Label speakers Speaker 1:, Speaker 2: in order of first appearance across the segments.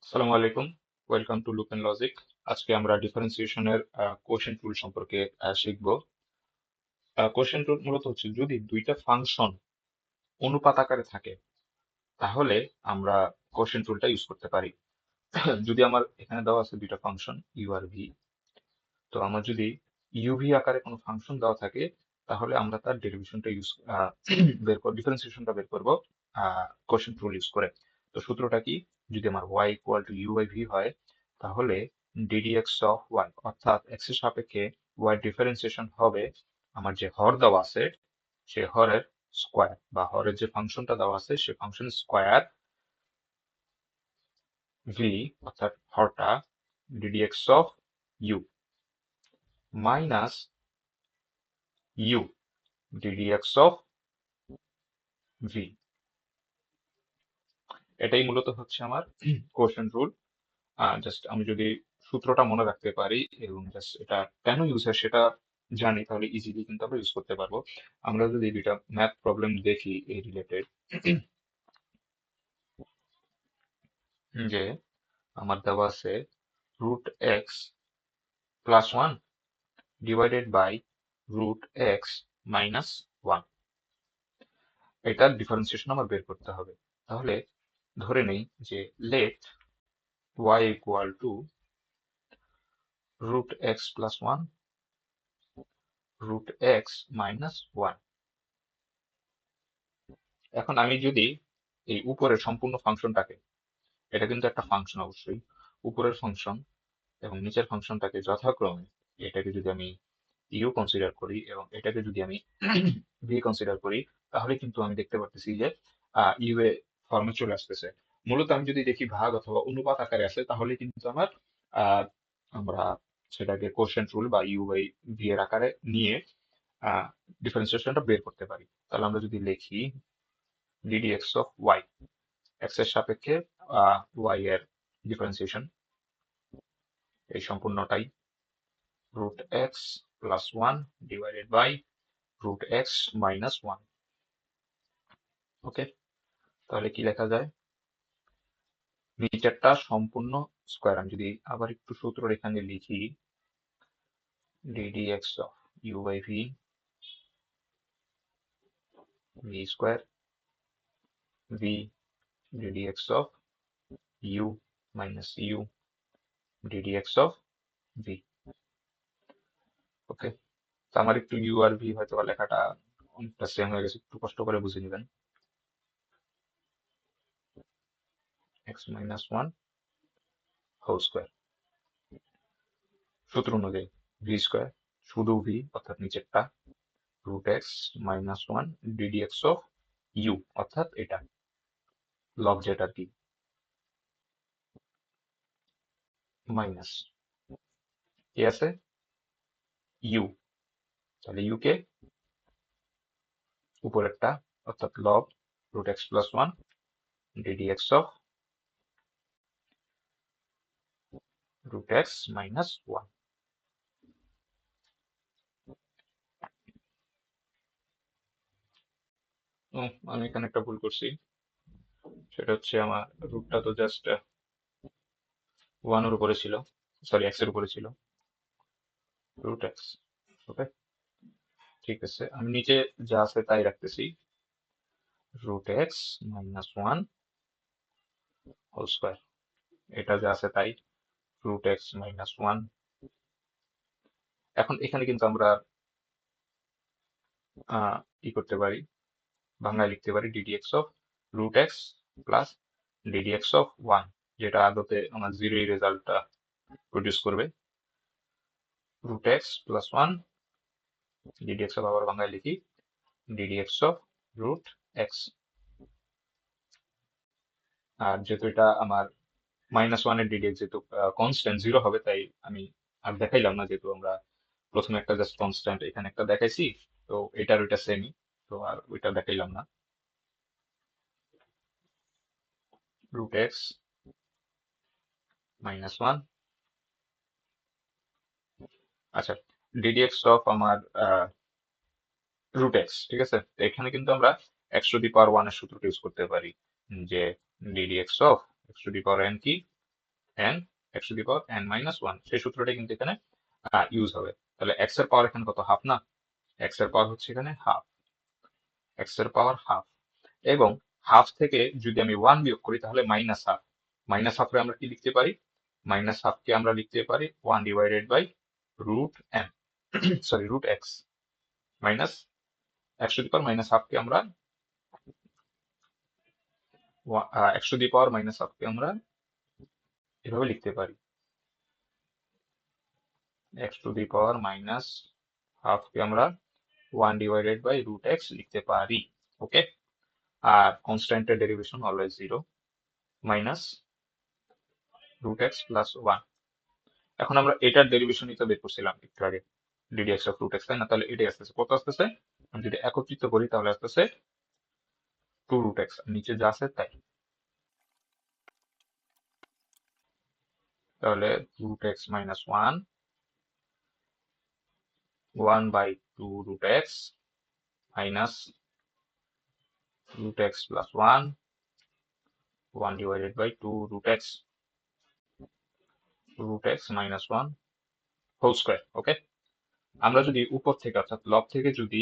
Speaker 1: আসসালামু আলাইকুম, welcome to loop and logic. আজকে আমরা ডিফারেন্সিয়েশনের কোশেন্ট রুল সম্পর্কে শিখব। কোশেন্ট রুল মূলত হচ্ছে যদি দুইটা ফাংশন অনুপাত আকারে থাকে তাহলে আমরা কোশেন্ট রুলটা ইউজ করতে পারি। যদি আমার এখানে দেওয়া আছে দুইটা ফাংশন ইউ আর ভি, তো আমার যদি ইউভি আকারে কোনো ফাংশন দেওয়া থাকে তাহলে আমরা তার ডেরিভেশনটা ইউজ বের করব, ডিফারেন্সিয়েশনটা বের করব কোশেন্ট রুল ইউজ করে। তো সূত্রটা কি? যদি আমার y equal to U by V হয় তাহলে ddx অফ y অর্থাৎ x এর সাপেক্ষে y ডিফারেন্সিয়েশন হবে আমার যে হর দেওয়া আছে সে হরের স্কোয়ার, বা হরের যে ফাংশনটা দেওয়া আছে সে ফাংশন স্কোয়ার ভি, অর্থাৎ হরটা ddx of you minus you ddx of V. এটাই মূলত হচ্ছে আমার কোশেন্ট রুল। জাস্ট আমি যদি সূত্রটা মনে রাখতে পারি এবং জাস্ট এটা কেন ইউজ হয় সেটা জানি তাহলে ইজিলি কিন্তু আমরা ইউজ করতে পারবো। আমরা যদি দুইটা ম্যাথ প্রবলেম দেখি এই রিলেটেড, যে আমার দেওয়া আছে root x plus one divided by root x minus one, এটার ডিফারেন্সিয়েশন আমার বের করতে হবে। তাহলে ধরে নেই যে let y equal to root x plus one root x minus one. এখন আমি যদি এই উপরের সম্পূর্ণ ফাংশনটাকে, এটা কিন্তু একটা ফাংশন অবশ্যই, উপরের ফাংশন এবং নিচের ফাংশনটাকে যথাক্রমে, এটাকে যদি আমি ইউ কনসিডার করি এবং এটাকে যদি আমি ভি কনসিডার করি তাহলে কিন্তু আমি দেখতে পারতেছি যে ইউ এ ফর্মে চলে আসতেছে। মূলত আমি যদি দেখি ভাগ অথবা অনুপাত আকারে আছে তাহলে কিন্তু আমার আহ, আমরা সেটাকে কোশেন্ট রুল বা ইউ বাই ভি এর আকারে নিয়ে ডিফারেন্সিয়েশনটা বের করতে পারি। তাহলে আমরা যদি লিখি ddx অফ y, x এর সাপেক্ষে y এর ডিফারেন্সিয়েশন, এই সম্পূর্ণটাই root x plus one divided by root x minus one. Okay, তাহলে কি লেখা যায়? নিচেরটা সম্পূর্ণ স্কোয়ার, আমি যদি আবার একটু সূত্র এখানে লিখি ddx of u by v, v square v ddx of you minus you ddx of v. Okay, তো আমার একটু ইউ আর ভি হয়তো বা লেখাটা অনেকটা সেম হয়ে গেছে, একটু কষ্ট করে বুঝে নেবেন। X minus one whole square, সূত্র অনুযায়ী ভি স্কোয়ার শুধু ভি অর্থাৎ নিচেরটা root x minus one DDX of U অর্থাৎ এটা লব জেড আর কি, মাইনাস কি আছে ইউ, তাহলে ইউ কে উপরেরটা অর্থাৎ লব root x plus one DDX of root x minus one. আমি এখানে একটা ভুল করছি, সেটা হচ্ছে আমার রুটটা তো জাস্ট ওয়ান এর উপরে ছিল, সরি এক্স এর উপরে ছিল, রুট এক্স। ওকে, ঠিক আছে, আমি নিচে যা আছে তাই রাখতেছি, root x minus one whole square, এটা যা আছে তাই, রুট এক্স মাইনাস ওয়ান। এখন এখানে কিন্তু আমরা কি করতে পারি, বাংলায় লিখতে পারি DDX of root x plus DDX of one, যেটা আদতে আমার জিরো রেজাল্টটা প্রডিউস করবে। Root x plus one DDX of, আবার বাংলায় লিখি ডিডিএক্স অফ রুট এক্স। আর যেহেতু এটা আমার মাইনাস ওয়ানের ডিডিএক্স যেহেতু কনস্ট্যান্ট জিরো হবে, তাই আমি আর দেখাইলাম না, যেহেতু আমরা প্রথমে একটা জাস্ট কনস্ট্যান্ট এখানে একটা দেখাইছি, তো এটার ওইটা সেমই, তো আর ওইটা দেখাইলাম না। রুট এক্স মাইনাস ওয়ান, আচ্ছা, ডিডিএক্স অফ আমার রুট এক্স, ঠিক আছে, তো এখানে কিন্তু আমরা x two the power one এর সূত্রটা ইউজ করতে পারি, যে ddx of x two the power N কি n x to the power n minus 1, সেই সূত্রটা কিন্তু এখানে ইউজ হবে। তাহলে x এর পাওয়ার এখানে কত, হাফ না? x এর পাওয়ার হচ্ছে এখানে হাফ, x এর পাওয়ার হাফ, এবং হাফ থেকে যদি আমি 1 বিয়োগ করি তাহলে মাইনাস হাফ। মাইনাস হাফে আমরা কি লিখতে পারি? মাইনাস হাফকে আমরা লিখতে পারি 1 divided by root n, sorry root x minus x to the power minus হাফকে আমরা x to the power minus হাফকে আমরা এভাবে লিখতে পারি, x to the power minus হাফকে আমরা 1 ডিভাইডেড বাই রুট x লিখতে পারি। ওকে, আর কনস্ট্যান্টের derivation always 0 minus root x plus 1। এখন আমরা এটার ডেরিভেশনই তো বের করছিলাম একটু আগে, ddx অফ রুট x, তাই না? তাহলে এটাই আসতেছে, কত আসতেছে? আমি যদি একত্রিত করি তাহলে আসতেছে 2 রুট x, নিচে যা আছে তাই। তাহলে root x minus 1, 1 by 2 root x minus root x plus 1, 1 divided by 2 root x minus 1 whole square. ওকে, আমরা যদি উপর থেকে অর্থাৎ লব থেকে যদি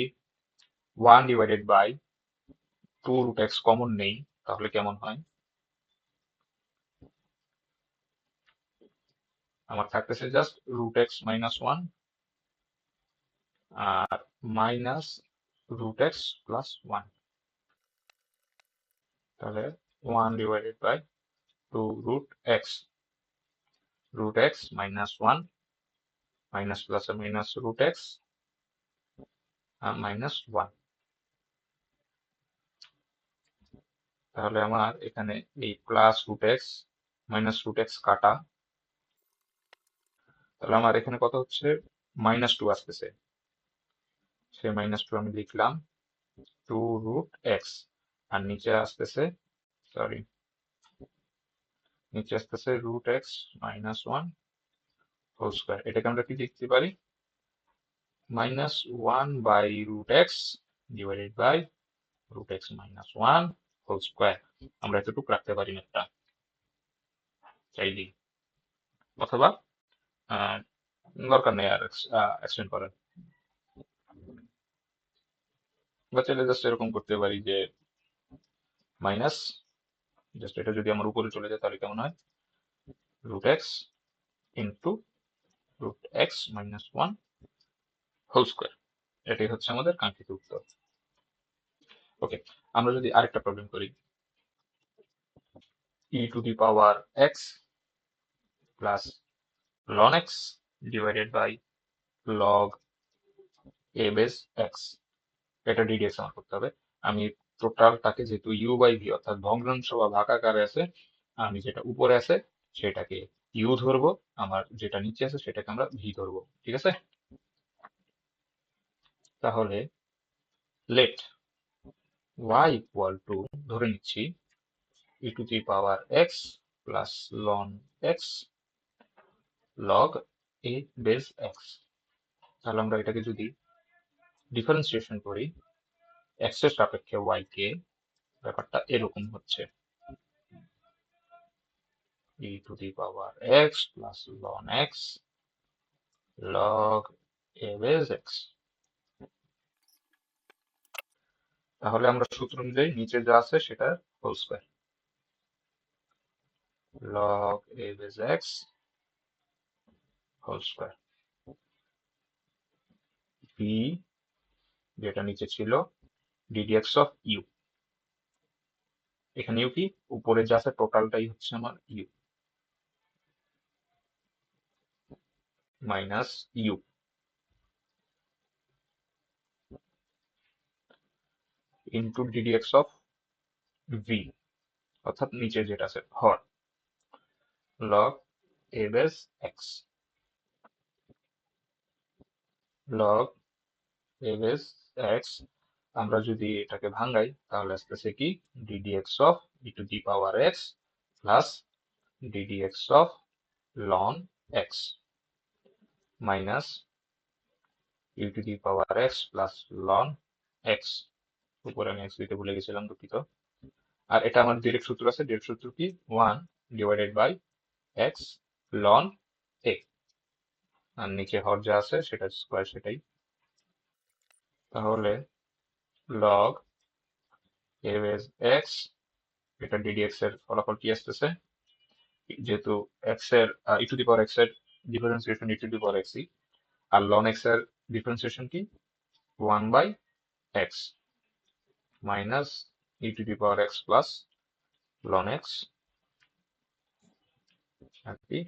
Speaker 1: 1 divided by 2 root x common নেই তাহলে কেমন হয়? আমার থাকতেছে জাস্ট root x minus 1 আর মাইনাস root x plus 1, তাহলে 1 divided by 2 root x minus 1 minus plus or minus root x minus 1। তাহলে আমার এখানে এই plus root x minus root X কাটা, তাহলে আমার এখানে কত হচ্ছে? মাইনাস 2 আসতেছে, সেই মাইনাস 2 আমি লিখলাম 2 রুট এক্স, আর নিচে আসতেছে, সরি নিচে আসতেছে root x minus 1 whole square. এটাকে আমরা কি লিখতে পারি? Minus 1 by root X divided by root x minus 1 whole square. আমরা এতটুকু রাখতে পারি একটা চাইলেই, অথবা দরকার নেই আর এক্সটেন্ড করার, বা চাইলে জাস্ট এরকম করতে পারি যে মাইনাস, জাস্ট এটা যদি আমার উপরে চলে যায় তাহলে কেমন হয়? Root X into root x minus 1 whole square. এটাই হচ্ছে আমাদের কাঙ্ক্ষিত উত্তর। ওকে, আমরা যদি আরেকটা প্রবলেম করি, e to the power x plus ln x divided by log a base x, এটা ddx আমার করতে হবে। আমি টোটালটাকে যেহেতু u বাই v অর্থাৎ ভগ্নাংশ বা ভাগাকারে আছে, আমি যেটা উপরে আছে সেটাকে u ধরবো, আমার যেটা নিচে আছে সেটাকে আমরা v ধরবো, ঠিক আছে? তাহলে লেট y ইকুয়াল টু, ধরে নিচ্ছি e to the power x plus ln x log a base x। তাহলে আমরা এটাকে যদি ডিফারেন্সিয়েশন করি x এর সাপেক্ষে y কে, ব্যাপারটা এরকম হচ্ছে e to the power x plus ln x log a base x। তাহলে আমরা সূত্র অনুযায়ী নিচে যা আছে সেটা whole square, log a base x whole square, v যেটা নিচে ছিল ddx অফ u, এখানে u কি? উপরে যা আছে টোটালটাই হচ্ছে আমার u minus u into ddx of v, অর্থাৎ নিচে যেটা আছে হর, log a base x log a base x। আমরা যদি এটাকে ভাঙাই তাহলে আসতেছে কি ddx of e to the power x plus ddx of ln x minus e to the power x plus ln x, উপরে আমি x দিতে ভুলে গেছিলাম, দুঃখিত। আর এটা আমার ডিরেক্ট সূত্র আছে, ডিরেক্ট সূত্র কি? 1 ডিভাইডেড বাই এক্স লন এ, আর নিচে হর যা আছে সেটা স্কোয়ার সেটাই। তাহলে লগ এ বেজ এক্স, এটা ডিডিএক্স এর ফলাফল কি আসতেছে, যেহেতু এক্স এর e to the power x এর differentiation e to the power x, আর লন এক্স এর ডিফারেন্সিয়েশন কি 1/x minus e to the power x plus লন এক্স আর কি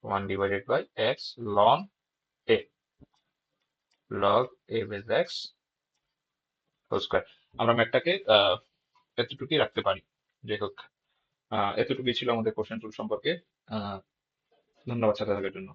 Speaker 1: 1/x লন a, log a base x whole square. আমরা ম্যাথটাকে এতটুকুই রাখতে পারি। যাই হোক, এতটুকুই ছিল আমাদের কোশ্চেন টুল সম্পর্কে। আহ, ধন্যবাদ সাথে থাকার জন্য।